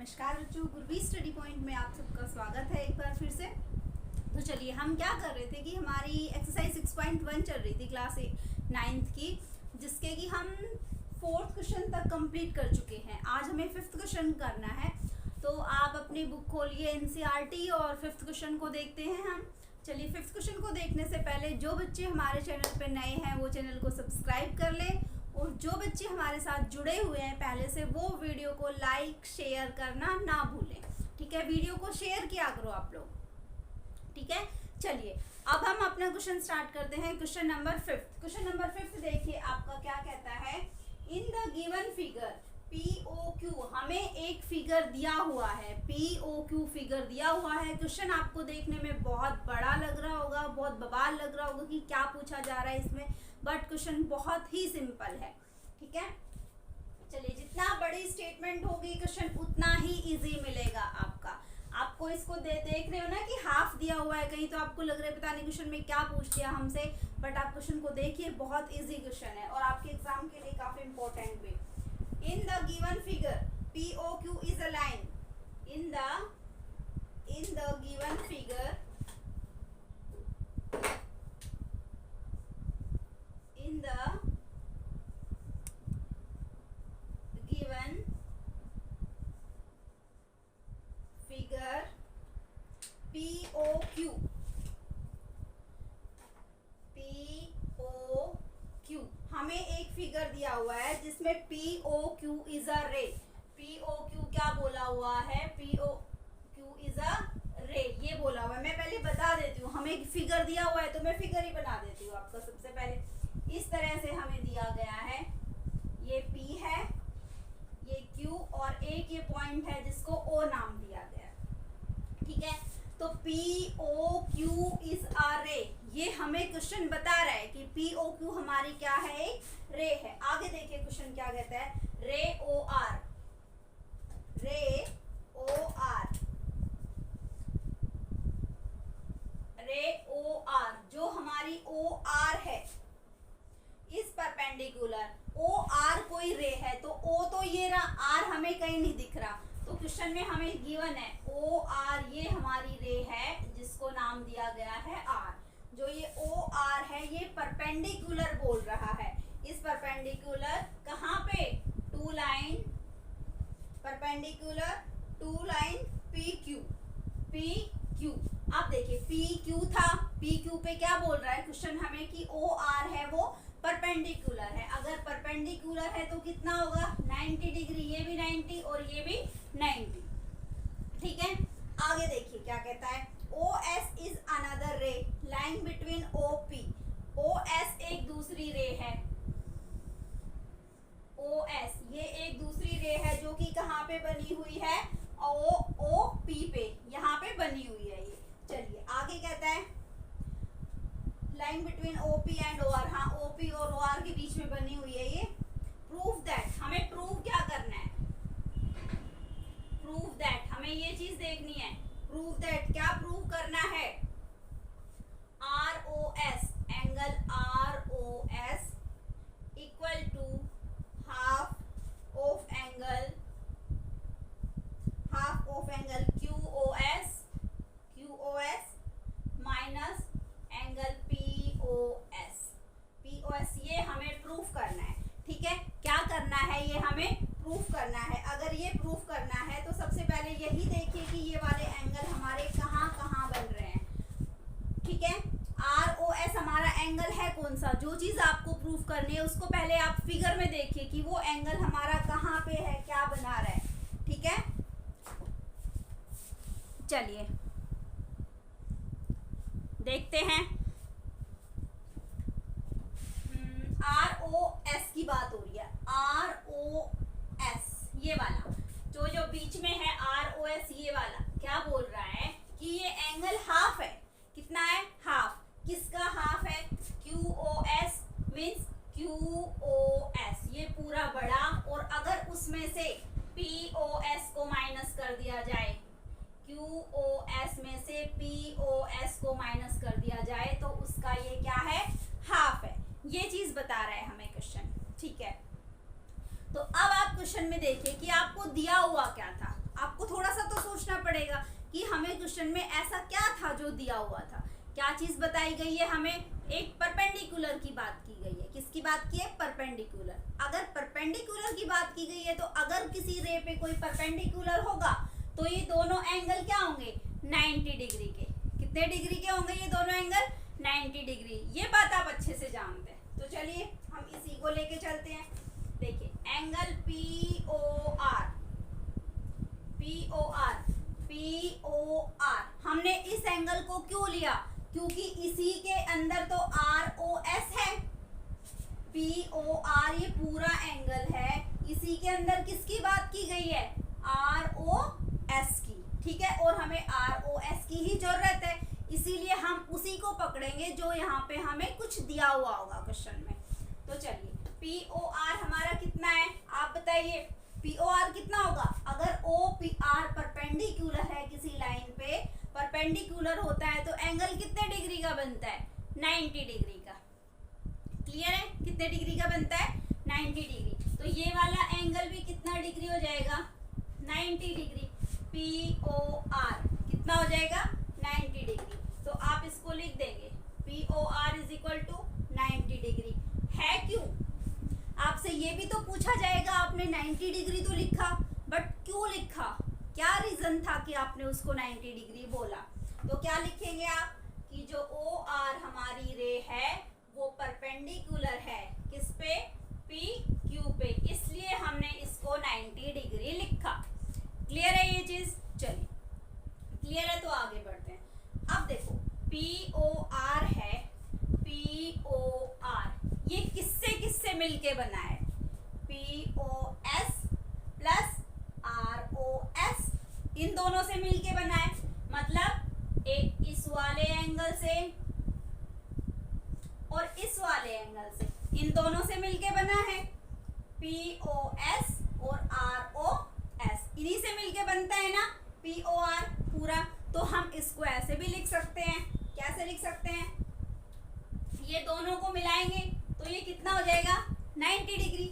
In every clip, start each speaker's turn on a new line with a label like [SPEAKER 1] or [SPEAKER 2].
[SPEAKER 1] नमस्कार बच्चों, गुरवी study point में आप सबका स्वागत है एक बार फिर से। तो चलिए, हम क्या कर रहे थे कि हमारी एक्सरसाइज 6.1 चल रही थी क्लास 9th की, जिसके कि हम 4th क्वेश्चन तक कंप्लीट कर चुके हैं। आज हमें 5th क्वेश्चन करना है, तो आप अपनी बुक खोलिए एनसीईआरटी और 5th क्वेश्चन को देखते हैं हम। चलिए, 5th क्वेश्चन को देखने से पहले जो बच्चे हमारे चैनल पर नए हैं वो चैनल को सब्सक्राइब कर लें, और जो बच्चे हमारे साथ जुड़े हुए हैं पहले से वो वीडियो को लाइक शेयर करना ना भूलें। ठीक है, वीडियो को शेयर किया करो आप लोग। ठीक है, चलिए अब हम अपना क्वेश्चन स्टार्ट करते हैं। Question number 5। क्वेश्चन नंबर 5 देखिए, आपका क्या कहता है। In the given figure POQ, हमें एक फिगर दिया हुआ है, POQ फिगर दिया हुआ है। क्वेश्चन आपको देखने में बहुत बड़ा लग रहा होगा, बहुत बवाल लग रहा होगा कि क्या पूछा जा रहा है इसमें, बट क्वेश्चन बहुत ही सिंपल है। ठीक है, चलिए, जितना बड़ी स्टेटमेंट होगी क्वेश्चन उतना ही इजी मिलेगा आपका। आपको इसको देख रहे हो ना कि हाफ दिया हुआ है, कहीं तो आपको लग रहा है पता नहीं क्वेश्चन में क्या पूछ लिया हमसे, बट आप क्वेश्चन को देखिए, बहुत इजी क्वेश्चन है और आपके एग्जाम के लिए काफी इंपॉर्टेंट भी। In the given figure, POQ is a line. In the given figure, in the given figure POQ, हमें एक फिगर दिया हुआ है जिसमें POQ इज अ रे। POQ क्या बोला हुआ है, POQ इज अ रे, ये बोला हुआ है। मैं पहले बता देती हूँ, हमें एक फिगर दिया हुआ है तो मैं फिगर ही बना देती हूँ आपका। सबसे पहले इस तरह से हमें दिया गया है, ये P है, ये Q और एक ये पॉइंट है जिसको O नाम दिया गया है। ठीक है, तो POQ इज अ रे, ये हमें क्वेश्चन बता रहा है कि POQ हमारी क्या है, एक रे है। आगे देखिए क्वेश्चन क्या कहता है, रे OR, रे OR, रे OR, जो हमारी OR है इस परपेंडिकुलर, OR कोई रे है तो O तो ये रहा, R हमें कहीं नहीं दिख रहा, तो क्वेश्चन में हमें गिवन है OR, ये हमारी रे है जिसको नाम दिया गया है R। जो ये OR है ये परपेंडिकुलर बोल रहा है, इस परपेंडिकुलर कहाँ पे, to line, perpendicular to line PQ। अब देखिए PQ था, PQ पे क्या बोल रहा है क्वेश्चन हमें कि OR है वो परपेंडिकुलर है। अगर परपेंडिकुलर है तो कितना होगा, 90 डिग्री, ये भी 90 और ये भी 90। ठीक है, आगे देखिए क्या कहता है, OS इज अनदर रे लाइंग बिटवीन OP। OS एक दूसरी रे है, OS ये एक दूसरी रे है जो कि कहाँ पे बनी हुई है, OP पे, यहाँ पे बनी हुई है ये। चलिए आगे कहता है, line between OP and OR, हाँ OP और OR के बीच में बनी हुई है ये। प्रूव दैट, हमें प्रूव क्या करना है, प्रूव दैट, हमें ये चीज देखनी है। प्रूव दैट क्या प्रूव करना है, ROS, angle ROS equal to half of angle QOS minus angle POS, ये हमें प्रूफ करना है। ठीक है, क्या करना है, ये हमें प्रूफ करना है। अगर ये प्रूफ करना है तो सबसे पहले यही देखिए कि ये वाले एंगल हमारे कहाँ कहाँ बन रहे हैं। ठीक है, ROS हमारा एंगल है कौन सा, जो चीज आपको प्रूफ करनी है उसको पहले आप फिगर में देखिए कि वो एंगल हमारा कहाँ पे है, क्या बना रहा है। ठीक है, चलिए देखते हैं। ROS की बात हो रही है, ROS ये वाला जो बीच में है, ROS ये वाला क्या बोल रहा है कि ये एंगल हाफ है। कितना है, हाफ। किसका हाफ है, QOS मीन्स QOS ये पूरा बड़ा, और अगर उसमें से POS को माइनस कर दिया जाए, QOS में से POS को माइनस कर दिया जाए तो उसका ये क्या है, हाफ है। ये चीज बता रहा है हमें क्वेश्चन। ठीक है, तो अब आप क्वेश्चन में देखिए कि आपको दिया हुआ क्या था। आपको थोड़ा सा तो सोचना पड़ेगा कि हमें क्वेश्चन में ऐसा क्या था जो दिया हुआ था, क्या चीज बताई गई है हमें, एक परपेंडिकुलर की बात की गई है। किसकी बात की है? परपेंडिकुलर। अगर परपेंडिकुलर की बात की गई है तो अगर किसी रे पे कोई परपेंडिकुलर होगा तो ये दोनों एंगल क्या होंगे? 90 डिग्री के। कितने डिग्री के होंगे ये दोनों एंगल? 90 डिग्री। ये बात आप अच्छे से जानते हैं। तो चलिए हम इसी को लेके चलते हैं। देखिए एंगल POR, हमने इस एंगल को क्यों लिया? क्योंकि इसी के अंदर तो ROS है। POR ये पूरा एंगल है, इसी के अंदर किसकी बात की गई है? ROS की। ठीक है, और हमें ROS की ही जरूरत है, इसीलिए हम उसी को पकड़ेंगे जो यहाँ पे हमें कुछ दिया हुआ होगा क्वेश्चन में। तो चलिए POR हमारा कितना है आप बताइए? POR कितना होगा? अगर OPR परपेंडिकुलर है किसी लाइन पे, परपेंडिकुलर होता है तो एंगल कितने डिग्री का बनता है? 90 डिग्री का। क्लियर है? कितने डिग्री का बनता है? 90 डिग्री। तो ये वाला एंगल भी कितना डिग्री हो जाएगा? 90 डिग्री। POR कितना हो जाएगा? 90 डिग्री। तो आप इसको लिख देंगे POR = 90 डिग्री। है क्यों? आपसे ये भी तो पूछा जाएगा, आपने 90 डिग्री तो लिखा, बट क्यों लिखा? क्या रीजन था कि आपने उसको 90 डिग्री बोला? तो क्या लिखेंगे आप कि जो OR हमारी रे है वो परपेंडिकुलर है किस पे? PQ पे, इसलिए हमने इसको 90 डिग्री लिखा। क्लियर है ये चीज? चलिए क्लियर है तो आगे बढ़ते हैं। अब देखो POR है, POR ये किससे किससे मिलके बना है? POS प्लस ROS, इन दोनों से मिलके बना है। मतलब एक इस वाले एंगल से और इस वाले एंगल से, इन दोनों से मिलके बना है। POS और ROS इन्हीं से मिलके बनता है ना POR पूरा। तो हम इसको ऐसे भी लिख सकते हैं। कैसे लिख सकते हैं? ये दोनों को मिलाएंगे तो ये कितना हो जाएगा? 90 डिग्री।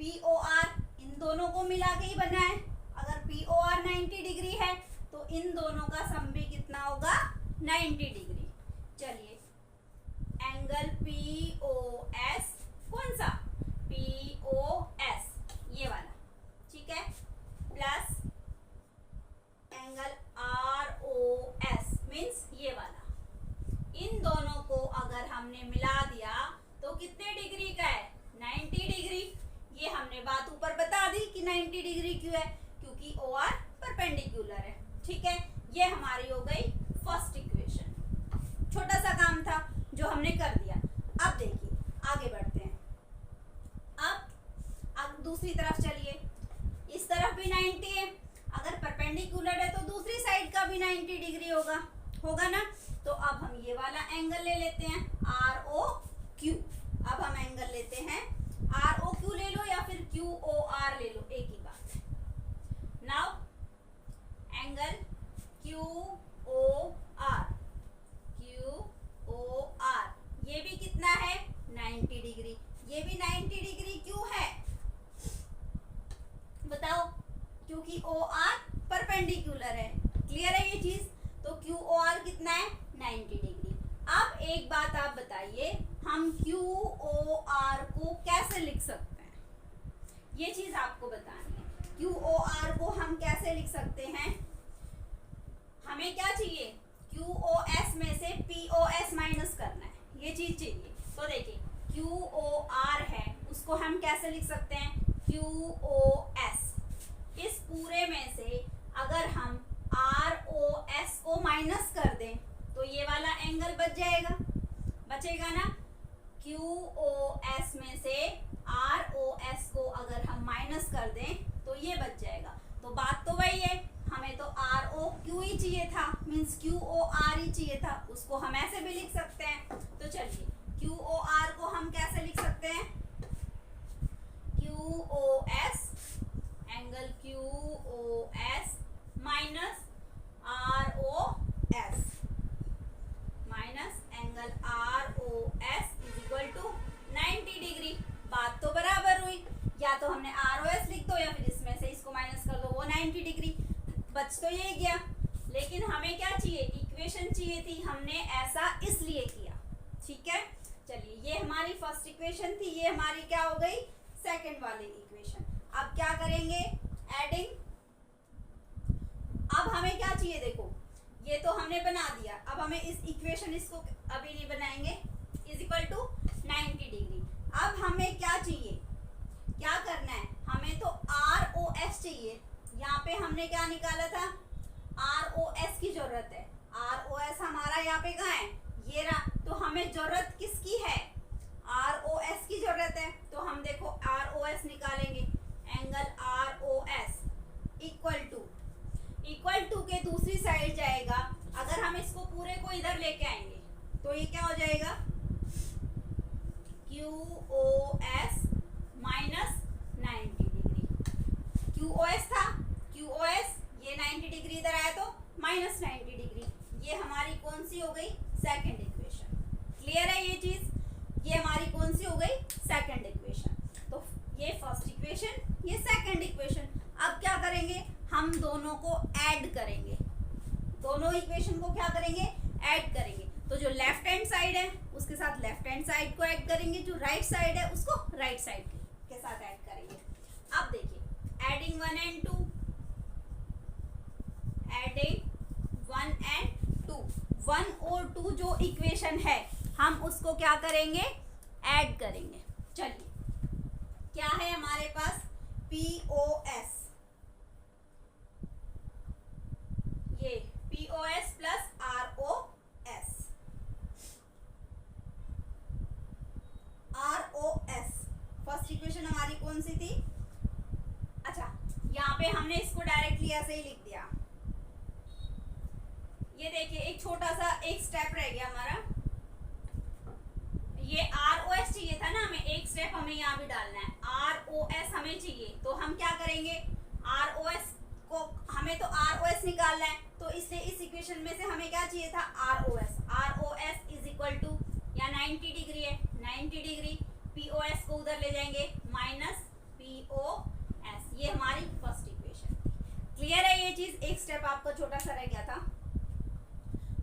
[SPEAKER 1] POR इन दोनों को मिला के ही बना है। अगर POR 90 डिग्री है तो इन दोनों का सम भी कितना होगा? 90 डिग्री। चलिए एंगल POS, कौन सा? POS ये वाला, ठीक है, प्लस एंगल ROS मीन्स ये वाला। इन दोनों को अगर हमने मिला दिया तो कितने डिग्री का है? 90 डिग्री। ये हमने बात ऊपर बता दी कि 90 डिग्री क्यों है? क्योंकि OR परपेंडिकुलर है। ठीक है, ये हमारी हो गई फर्स्ट इक्वेशन। छोटा सा काम था जो हमने कर दिया। अब देखिए आगे बढ़ते हैं। अब दूसरी तरफ चलिए, इस तरफ भी 90 है, अगर परपेंडिकुलर है तो दूसरी साइड का भी 90 डिग्री होगा ना। तो अब हम ये वाला एंगल ले लेते हैं ROQ। अब हम एंगल लेते हैं ROQ ले लो या फिर QOR ले लो, एक ही बात है। नाउ एंगल QOR ये भी कितना है? 90 डिग्री। ये भी 90 डिग्री क्यों है बताओ? क्योंकि OR परपेंडिकुलर है। क्लियर है ये चीज? तो QOR कितना है? 90 डिग्री। अब एक बात आप बताइए, हम QOR को कैसे लिख सकते हैं? ये चीज आपको बतानी है। QOR को हम कैसे लिख सकते हैं? हमें क्या चाहिए? QOS में से POS माइनस करना है, ये चीज चाहिए। तो देखिए QOR है, उसको हम कैसे लिख सकते हैं? QOS। इस पूरे में से अगर हम ROS को माइनस कर दें तो ये वाला एंगल बचेगा ना। QOS में से ROS को अगर हम माइनस कर दें तो ये बच जाएगा। तो बात तो वही है, हमें तो ROQ ही चाहिए था, मीन्स QOR ही चाहिए था। उसको हम ऐसे भी लिख सकते हैं। तो चलिए QOR को हम कैसे लिख सकते हैं? QOS, angle QOS minus ROS minus angle ROS = 90 degree. बात तो बराबर हुई, या तो हमने ROS लिख दो या फिर इसमें से इसको माइनस कर दो, वो 90 डिग्री। बच तो ये गया, लेकिन हमें क्या चाहिए, इक्वेशन चाहिए थी, हमने ऐसा इसलिए किया। ठीक है, चलिए ये हमारी फर्स्ट इक्वेशन थी, ये हमारी क्या हो गई, सेकंड वाली इक्वेशन। अब क्या करेंगे, एडिंग। अब हमें क्या चाहिए, देखो ये तो हमने बना दिया, अब हमें इस इक्वेशन, इसको अभी नहीं बनाएंगे, इज इक्वल टू 90 डिग्री। अब हमें क्या चाहिए, क्या करना है, हमें तो ROS चाहिए। यहाँ पे हमने क्या निकाला था, ROS की जरूरत है। ROS हमारा यहाँ पे कहाँ है, ये रहा। तो हमें जरूरत किसकी है, ROS की जरूरत है। तो हम देखो ROS निकालेंगे, एंगल ROS इक्वल टू के दूसरी साइड जाएगा। अगर हम इसको पूरे को इधर लेके आएंगे तो ये क्या हो जाएगा, QOS माइनस 90 डिग्री। QOS था, QOS ये 90 डिग्री इधर आया तो माइनस 90 डिग्री। ये हमारी कौन सी हो गई, सेकंड इक्वेशन। क्लियर है ये चीज, ये हमारी कौन सी हो गई, सेकंड इक्वेशन। तो ये फर्स्ट इक्वेशन, ये सेकंड इक्वेशन। अब क्या करेंगे, हम दोनों को ऐड करेंगे, दोनों इक्वेशन को क्या करेंगे, ऐड करेंगे। तो जो लेफ्ट हैंड साइड है उसके साथ लेफ्ट हैंड साइड को ऐड करेंगे, जो राइट साइड है उसको राइट साइड के साथ ऐड करेंगे। अब देखिए, एडिंग 1 and 2, एडिंग 1 and 2, 1 और 2 जो इक्वेशन है हम उसको क्या करेंगे, ऐड करेंगे। चलिए क्या है हमारे पास, POS, ये POS plus ROS first equation हमारी कौन सी थी। अच्छा, यहाँ पे हमने इसको डायरेक्टली ऐसे ही लिख दिया। ये देखिए एक छोटा सा एक स्टेप रह गया हमारा, ये ROS चाहिए था ना हमें, एक स्टेप हमें यहाँ भी डालना है, ROS हमें चाहिए। तो हम क्या करेंगे, ROS को, हमें तो ROS निकालना है, तो इसलिए इस इक्वेशन में से हमें क्या चाहिए था, ROS इज इक्वल टू, या 90 डिग्री है, 90 डिग्री, POS को उधर ले जाएंगे, माइनस POS। ये हमारी फर्स्ट इक्वेशन। क्लियर है ये चीज, एक स्टेप आपका छोटा सा रह गया था।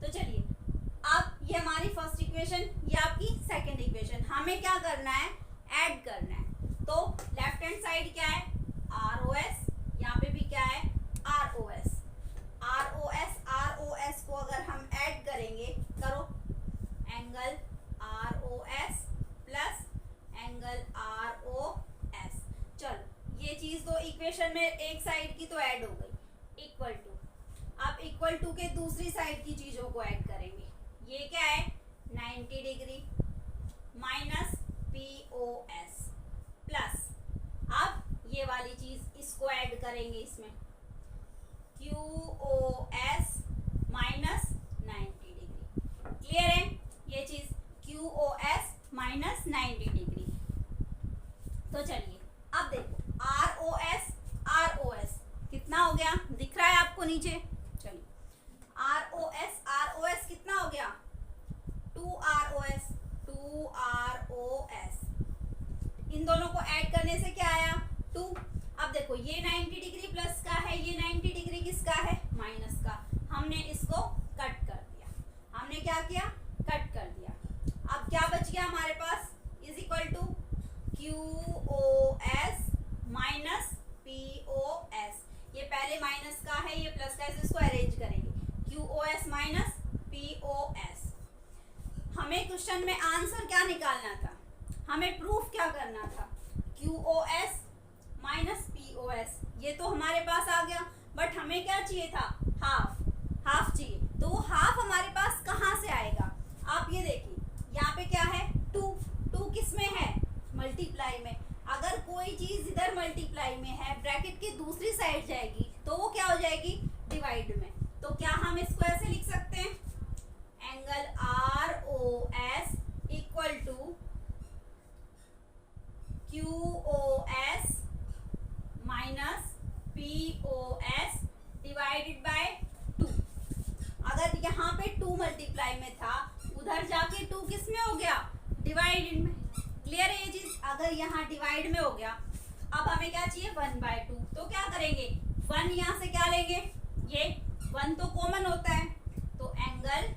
[SPEAKER 1] तो चलिए, अब ये हमारी फर्स्ट इक्वेशन, ये आपकी सेकंड इक्वेशन। हमें क्या करना है, ऐड करना है। तो लेफ्ट हैंड साइड क्या है, ROS, यहाँ पे भी क्या है, ROS को अगर हम ऐड करेंगे, करो, angle ROS plus angle ROS। चलो ये चीज तो इक्वेशन में एक साइड की तो ऐड हो गई, इक्वल टू। अब इक्वल टू के दूसरी साइड की चीजों को ऐड करेंगे। ये क्या है, 90 डिग्री माइनस POS प्लस, अब ये वाली चीज इसको ऐड करेंगे इसमें, QOS माइनस 90 डिग्री। क्लियर है ये चीज, QOS माइनस 90 डिग्री। तो चलिए अब देखो, ROS कितना हो गया, दिख रहा है आपको नीचे। चलिए ROS कितना हो गया, 2ROS। इन दोनों को ऐड करने से क्या आया, 2। अब देखो ये 90 डिग्री प्लस का है, ये 90 डिग्री किसका है, माइनस का। हमने इसको कट कर दिया, हमने क्या किया, कट कर दिया। अब क्या बच गया हमारे पास, is equal to QOS minus POS। ये पहले माइनस का है, ये प्लस का है, इसको अरेंज करेंगे, QOS माइनस POS। हमें क्वेश्चन में आंसर क्या निकालना था, हमें प्रूफ क्या करना था, QOS माइनस POS। ये तो हमारे पास आ गया, बट हमें क्या चाहिए था, हाफ चाहिए। तो वो हाफ हमारे पास कहाँ से आएगा, आप ये देखिए, यहाँ पे क्या है, 2 किस में है, मल्टीप्लाई में। अगर कोई चीज इधर मल्टीप्लाई में है, ब्रैकेट की दूसरी साइड जाएगी तो वो क्या हो जाएगी, डिवाइड में। तो क्या हम इसको ऐसे लिख सकते हैं, angle ROS equal to QOS minus POS divided by 2। अगर यहाँ पे 2 मल्टीप्लाई में था, उधर जाके 2 किस में हो गया, डिवाइडेड में। क्लियर है ये चीज, अगर यहाँ डिवाइड में हो गया, अब हमें क्या चाहिए, 1/2। तो क्या करेंगे, 1 यहाँ से क्या लेंगे, ये 1 तो कॉमन होता है, तो angle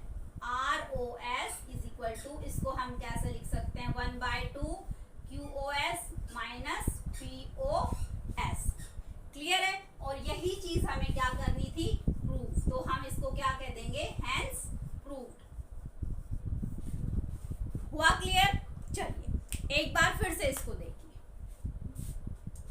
[SPEAKER 1] ROS is equal to, इसको हम कैसे लिख सकते हैं, 1/2 QOS माइनस POS। क्लियर है? और यही चीज हमें क्या करनी थी, प्रूफ। तो हम इसको क्या कह देंगे, हेंस प्रूव्ड। हुआ क्लियर? चलिए एक बार फिर से इसको देखिए,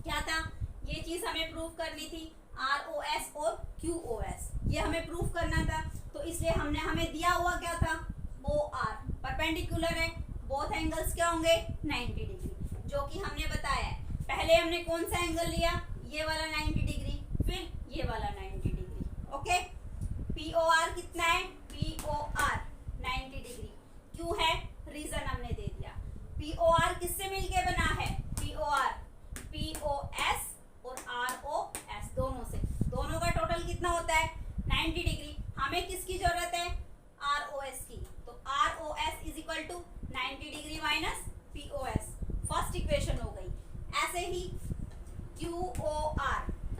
[SPEAKER 1] क्या था, ये चीज हमें प्रूफ करनी थी, ROS और QOS, ये हमें प्रूफ करना था। तो इसलिए हमें दिया हुआ क्या था, OR परपेंडिकुलर है, बोथ एंगल्स क्या होंगे, 90 डिग्री, जो कि हमने बताया है। पहले हमने कौन सा एंगल लिया, ये वाला 90 डिग्री, फिर ये वाला 90 डिग्री। ओके, POR कितना है, POR 90 डिग्री। क्यों है, रीजन हमने दे दिया। POR किससे मिलके बना है, POR POS और ROS दोनों से, दोनों का टोटल कितना होता है, 90 डिग्री। हमें किसकी जरूरत है, ROS की, तो ROS is equal to 90 degree minus POS, first equation हो गई। ऐसे ही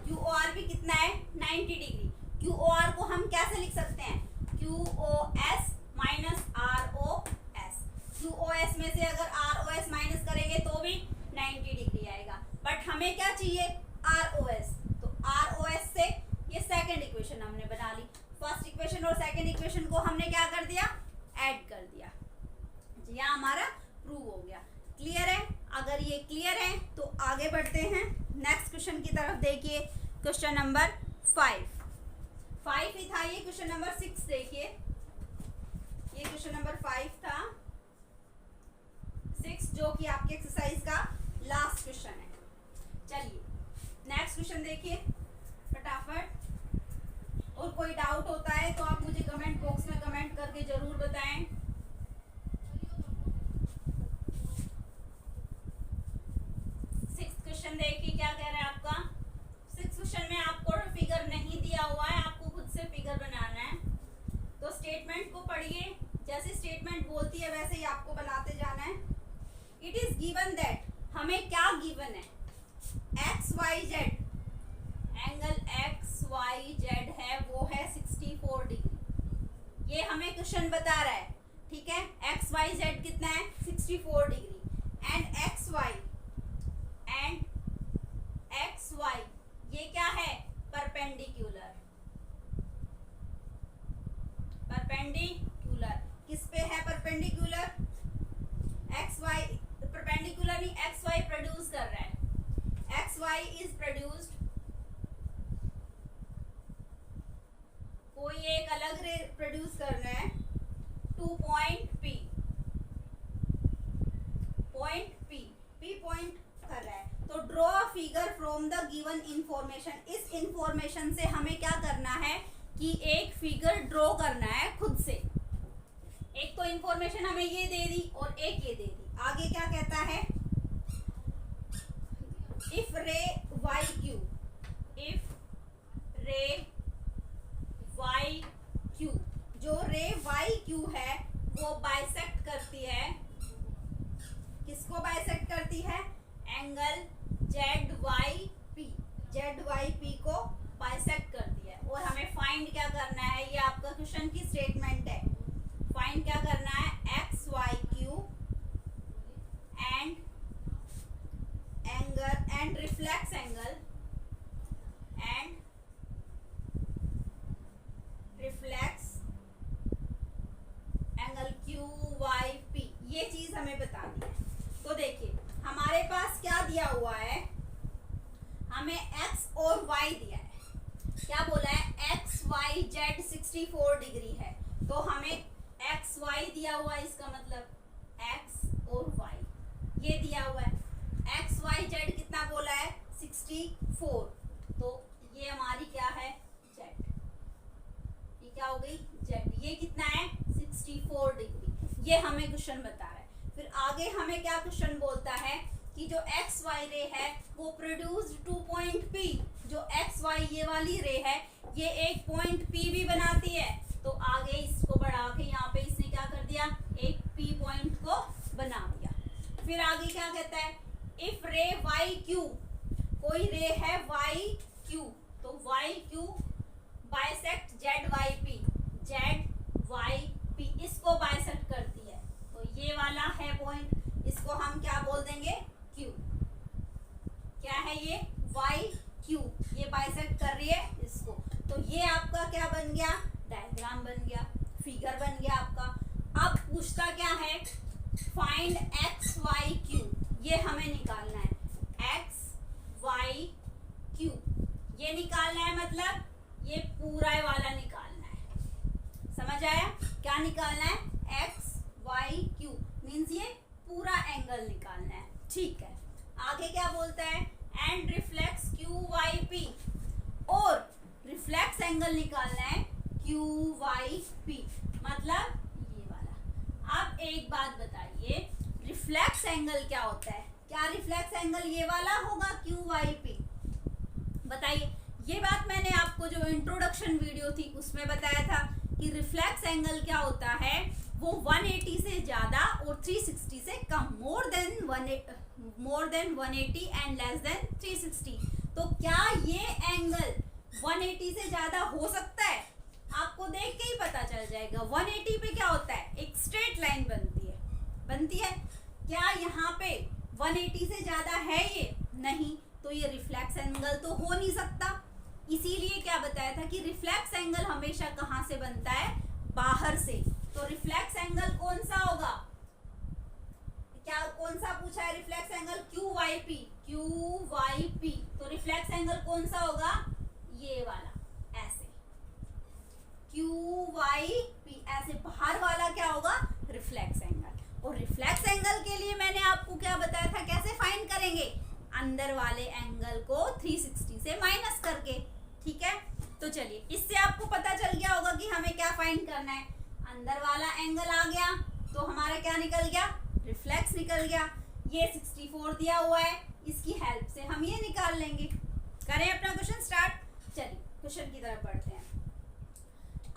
[SPEAKER 1] QOR भी कितना है, 90 डिग्री। QOR को हम कैसे लिख सकते हैं, QOS माइनस ROS। QOS में से अगर ROS माइनस करेंगे तो भी 90 डिग्री आएगा, बट हमें क्या चाहिए, ROS। तो ROS से ये सेकंड इक्वेशन हमने बना ली, फर्स्ट इक्वेशन और सेकंड इक्वेशन को हमने क्या कर दिया, ऐड कर दिया, यहाँ हमारा प्रूव हो गया। क्लियर है? अगर ये क्लियर है तो आगे बढ़ते हैं नेक्स्ट क्वेश्चन की तरफ। देखिए क्वेश्चन नंबर 5 ही था, ये क्वेश्चन नंबर 6 देखिए, ये क्वेश्चन नंबर 5 था, 6 जो कि आपके एक्सरसाइज का लास्ट क्वेश्चन है। चलिए नेक्स्ट क्वेश्चन देखिए फटाफट, और कोई डाउट होता है तो आप मुझे कमेंट बॉक्स में कमेंट करके जरूर बताएं। क्वेश्चन देखिए क्या कह रहा है आपका, 6 क्वेश्चन में आपको फिगर नहीं दिया हुआ है, आपको खुद से फिगर बनाना है। तो स्टेटमेंट को पढ़िए, जैसे स्टेटमेंट बोलती है वैसे ही आपको बनाते जाना है। इट इज गिवन दैट, हमें क्या गिवन है, XYZ, एंगल XYZ है वो है 64 डिग्री, ये हमें क्वेश्चन बता रहा है। ठीक है, XYZ कितना है, 64 डिग्री, एंड XY ये क्या है, परपेंडिकुलर। किस पे है परपेंडिकुलर, XY परपेंडिकुलर नहीं, XY प्रोड्यूस कर रहा है, XY इज प्रोड्यूस्ड, कोई एक अलग रे प्रोड्यूस कर रहा है, 2 पॉइंट P पॉइंट कर रहा है। तो draw a figure from the given information, इस इंफॉर्मेशन से हमें क्या करना है कि एक फिगर ड्रॉ करना है खुद से। एक तो इंफॉर्मेशन हमें ये दे दी और एक ये दे दी। आगे क्या कहता है, इफ रे वाई क्यू, जो रे YQ है वो बाइसेक्ट करती है, किसको बाइसेक्ट करती है, एंगल ZYP को बाइसेक्ट करती है। और हमें फाइंड क्या करना है, ये आपका क्वेश्चन की स्टेटमेंट है, फाइंड क्या करना है, XYQ and reflex angle QYP, ये चीज हमें बतानी है। तो देखिए हमारे पास क्या दिया हुआ है, हमें X और Y दिया है, क्या बोला है, XYZ 64 डिग्री है, तो हमें XY दिया हुआ है, इसका मतलब X और Y ये दिया हुआ है। XYZ कितना बोला है, 64, तो ये हमारी क्या है, Z, ये क्या हो गई, Z, ये कितना है, 64 डिग्री, ये हमें क्वेश्चन बता रहा है। फिर आगे हमें क्या क्वेश्चन बोलता है कि जो XY रे है वो प्रोड्यूस्ड 2 पॉइंट P, जो XY ये वाली रे है ये एक पॉइंट P भी बनाती है। तो आगे इसको बढ़ा के यहाँ पे इसने क्या कर दिया, एक P पॉइंट को बना दिया। फिर आगे क्या कहता है, इफ रे YQ, कोई रे है YQ, तो YQ bisect Z Y P, Z Y P इसको बाइसेक्ट करती है, तो ये वाला है पॉइंट, इसको हम क्या बोल देंगे, क्यू। क्या है ये, वाई क्यू, ये बाइसेक्ट कर रही है इसको, तो ये आपका क्या बन गया, डायग्राम बन गया, फिगर बन गया आपका। अब पूछता क्या है, फाइंड एक्स वाई क्यू, ये हमें निकालना है, एक्स वाई क्यू ये निकालना है, मतलब ये पूरा वाला निकालना है। समझ आया, क्या निकालना है, एक्स वाई क्यू मीन्स ये पूरा एंगल निकालना है। ठीक है, आगे क्या बोलता है, and reflex Q Y P, और रिफ्लेक्स एंगल निकालना है क्यू वाई पी, मतलब ये वाला। अब एक बात बताइए, रिफ्लेक्स एंगल क्या होता है, क्या रिफ्लेक्स एंगल ये वाला होगा क्यू वाई पी, बताइए। ये बात मैंने आपको जो इंट्रोडक्शन वीडियो थी उसमें बताया था कि रिफ्लेक्स एंगल क्या होता है, वो 180 से ज्यादा और 360 से कम, more than 180 and less than 360। तो क्या ये एंगल 180 से ज्यादा हो सकता है, आपको देख के ही पता चल जाएगा। 180 पे क्या होता है, एक स्ट्रेट लाइन बनती है। क्या यहाँ पे 180 से ज्यादा है ये, नहीं, तो ये रिफ्लेक्स एंगल तो हो नहीं सकता। इसीलिए क्या बताया था कि रिफ्लेक्स एंगल हमेशा कहाँ से बनता है, बाहर से। तो रिफ्लेक्स एंगल कौन सा होगा, क्या कौन सा पूछा है, reflex angle Q Y P, Q Y P, तो रिफ्लेक्स एंगल कौन सा होगा, ये वाला, ऐसे क्यू वाई पी, ऐसे बाहर वाला क्या होगा, रिफ्लेक्स एंगल। और रिफ्लेक्स एंगल के लिए मैंने आपको क्या बताया था, कैसे फाइंड करेंगे, अंदर वाले एंगल को 360 से माइनस करके। ठीक है, तो चलिए, इससे आपको पता चल गया होगा कि हमें क्या फाइंड करना है। अंदर वाला एंगल आ गया तो हमारा क्या निकल गया, रिफ्लेक्स निकल गया। ये 64 दिया हुआ है, इसकी हेल्प से हम ये निकाल लेंगे। करें अपना क्वेश्चन स्टार्ट, चलिए क्वेश्चन की तरफ पढ़ते हैं।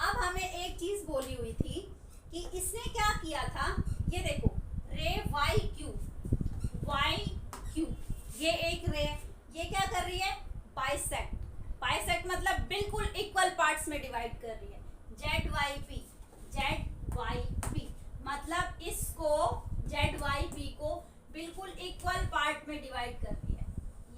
[SPEAKER 1] अब हमें एक चीज बोली हुई थी कि इसने क्या किया था, ये देखो, रे वाई क्यू, ये एक रे, ये क्या कर रही है, बाइसेक्ट मतलब बिल्कुल इक्वल पार्ट्स में डिवाइड कर रही है। जेड वाई पी मतलब इसको जेड वाई पी को बिल्कुल इक्वल पार्ट में डिवाइड कर रही है,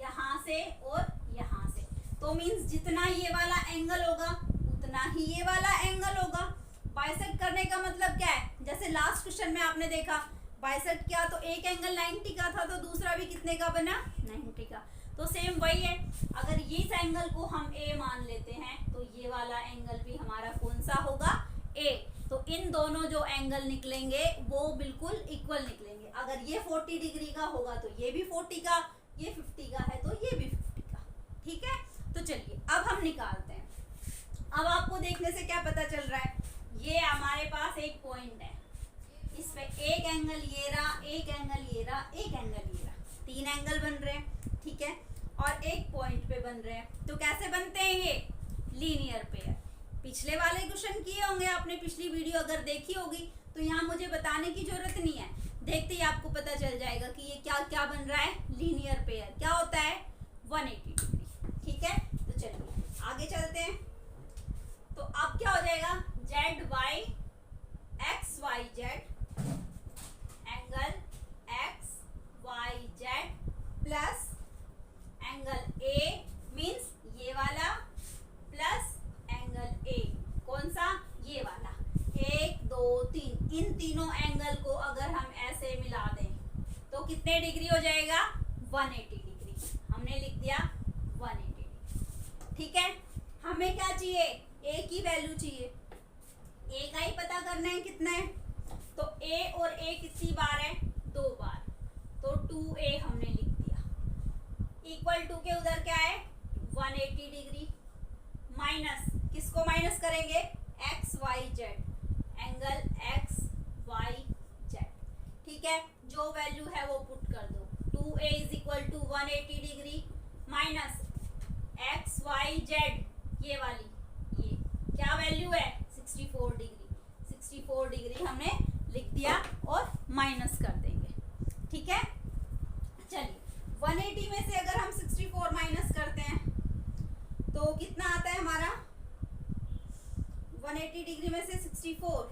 [SPEAKER 1] यहाँ से और यहाँ से। तो मीन्स जितना ये वाला एंगल होगा उतना ही ये वाला एंगल होगा। बाइसेक्ट करने का मतलब क्या है, जैसे लास्ट क्वेश्चन में आपने देखा बाइसेक्ट किया तो एक एंगल 90 का था, तो दूसरा भी कितने का बना, 90 का। तो सेम वही है, अगर इस एंगल को हम ए मान लेते हैं तो ये वाला एंगल भी हमारा कौन सा होगा, ए। तो इन दोनों जो एंगल निकलेंगे वो बिल्कुल इक्वल निकलेंगे। अगर ये 40 डिग्री का होगा तो ये भी 40 का, ये 50 का है तो ये भी 50 का। ठीक है, तो चलिए अब हम निकालते हैं। अब आपको देखने से क्या पता चल रहा है, ये हमारे पास एक पॉइंट है, इस पे एक एंगल ये रहा, एक एंगल ये रहा, एक एंगल ये रहा, 3 एंगल बन रहे हैं। ठीक है, और एक पॉइंट पे बन रहे हैं। तो कैसे बनते हैं ये, लीनियर पेयर। पिछले वाले क्वेश्चन किए होंगे आपने, पिछली वीडियो अगर देखी होगी तो यहाँ मुझे बताने की जरूरत नहीं है, देखते ही आपको पता चल जाएगा कि ये क्या क्या बन रहा है, लीनियर पेयर। क्या होता है, 180 डिग्री। ठीक है, तो चलिए आगे चलते हैं। तो अब क्या हो जाएगा, Z Y X Y Z, angle X Y Z plus angle A means ये वाला प्लस एंगल ए, कौन सा, ये वाला। 1 2 3, इन तीनों एंगल को अगर हम ऐसे मिला दें तो कितने डिग्री हो जाएगा, 180 डिग्री। हमने लिख दिया 180 डिग्री। ठीक है, हमें क्या चाहिए, ए की वैल्यू चाहिए, ए का ही पता करना है कितना है। तो ए और ए कितनी बार है, 2 बार, तो 2a हमने लिख दिया। इक्वल टू के उधर क्या है, 180 डिग्री माइनस, किसको माइनस करेंगे, X Y Z, angle X Y Z. ठीक है, जो वैल्यू है वो पुट कर दो, 2a is equal to 180 degree minus X Y Z, ये वाली, ये क्या वैल्यू है, 64 डिग्री। 64 डिग्री हमने लिख दिया और माइनस कर देंगे। ठीक है, चलिए 180 में से अगर हम 64 माइनस करते हैं तो कितना आता है हमारा, 180 डिग्री में से 64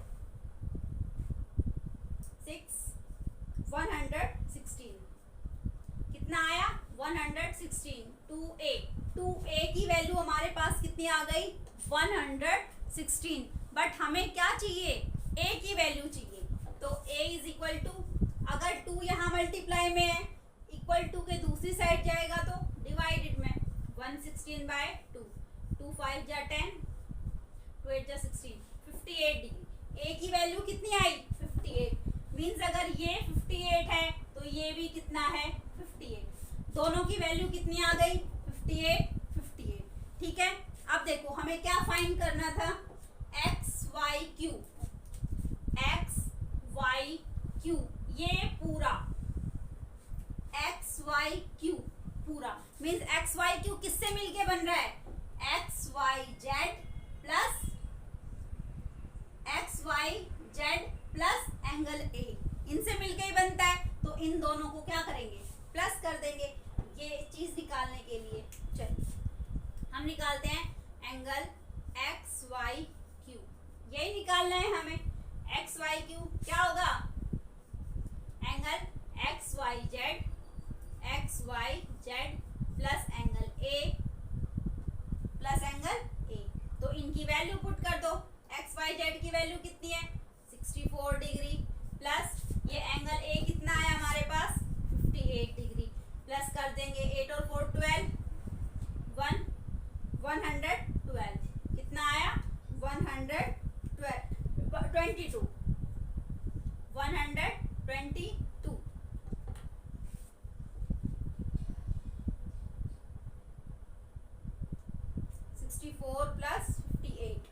[SPEAKER 1] 116 कितना आया 116 2a की वैल्यू हमारे पास कितनी आ गई 116 बट हमें क्या चाहिए a की वैल्यू चाहिए तो a इज इक्वल टू अगर 2 यहाँ मल्टीप्लाई में है इक्वल टू के दूसरी साइड जाएगा तो डिवाइडेड में 116 बाय 2 2 5 जा 10 2 8 जा 16 58 डिग्री a की वैल्यू कितनी आई 58 मीन्स अगर ये 58 है तो ये भी कितना है 58 दोनों की वैल्यू कितनी आ गई 58 ठीक है। अब देखो हमें क्या फाइंड करना था एक्स वाई क्यू ये पूरा एक्स वाई क्यू पूरा मीन्स एक्स वाई क्यू किससे मिलके बन रहा है X Y Z plus angle A इनसे मिलके ही बनता है तो इन दोनों को क्या करेंगे प्लस कर देंगे ये चीज निकालने के लिए। चलिए हम निकालते हैं एंगल एक्स वाई क्यू यही निकालना है हमें एक्स वाई क्यू क्या होगा angle X Y Z plus angle A तो इनकी वैल्यू पुट कर दो एक्स वाई जेड की वैल्यू कितनी है 64 डिग्री प्लस ये एंगल ए कितना है हमारे पास 58 डिग्री प्लस कर देंगे 8 और 4 12 112 कितना आया 122 64 प्लस 58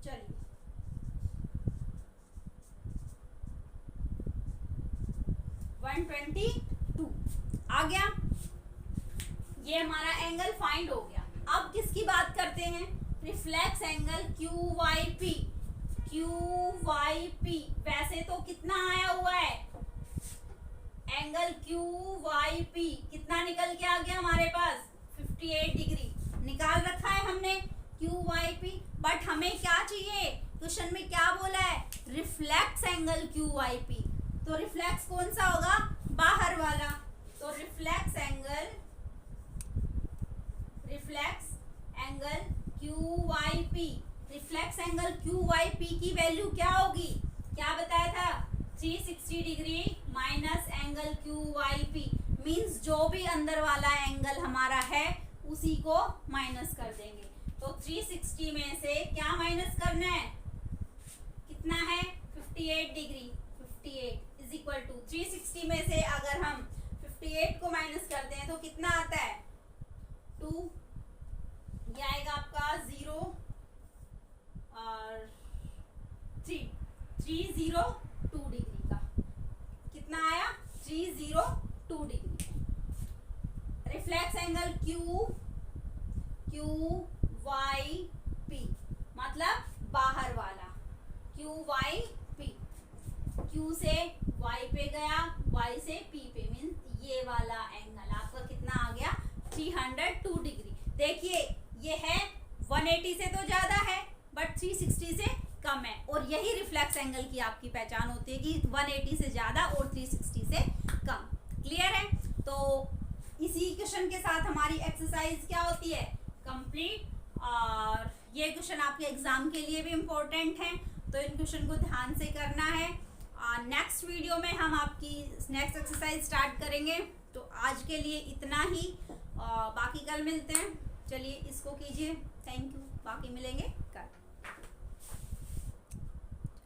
[SPEAKER 1] चलिए 122 आ गया ये हमारा एंगल फाइंड हो गया। अब किसकी बात करते हैं रिफ्लेक्स एंगल QYP वैसे तो कितना आया हुआ है एंगल QYP कितना निकल के आ गया हमारे पास 58 डिग्री निकाल रखा है हमने QYP बट हमें क्या चाहिए क्वेश्चन में क्या बोला है रिफ्लेक्स एंगल QYP तो रिफ्लेक्स कौन सा होगा बाहर वाला तो रिफ्लेक्स एंगल QYP की वैल्यू क्या होगी क्या बताया था 360 degree minus angle QYP means जो भी अंदर वाला एंगल हमारा है उसी को माइनस कर देंगे तो 360 में से क्या माइनस करना है कितना है 58 डिग्री 58 इज इक्वल टू 360 में से अगर हम 58 को माइनस करते हैं तो कितना आता है 2 ये आएगा आपका 0 और 302 डिग्री का कितना आया 302 डिग्री रिफ्लेक्स एंगल QYP मतलब बाहर वाला QYP Q से Y पे गया Y से P पे मीन्स ये वाला एंगल आपका कितना आ गया 302 डिग्री देखिए ये है 180 से तो ज्यादा है बट 360 से कम है और यही रिफ्लेक्स एंगल की आपकी पहचान होती है कि 180 से ज्यादा और 360 से कम क्लियर है। तो इसी क्वेश्चन के साथ हमारी एक्सरसाइज क्या होती है कंप्लीट और ये क्वेश्चन आपके एग्जाम के लिए भी इम्पोर्टेंट है तो इन क्वेश्चन को ध्यान से करना है। नेक्स्ट वीडियो में हम आपकी नेक्स्ट एक्सरसाइज स्टार्ट करेंगे तो आज के लिए इतना ही बाकी कल मिलते हैं। चलिए इसको कीजिए थैंक यू बाकी मिलेंगे कल।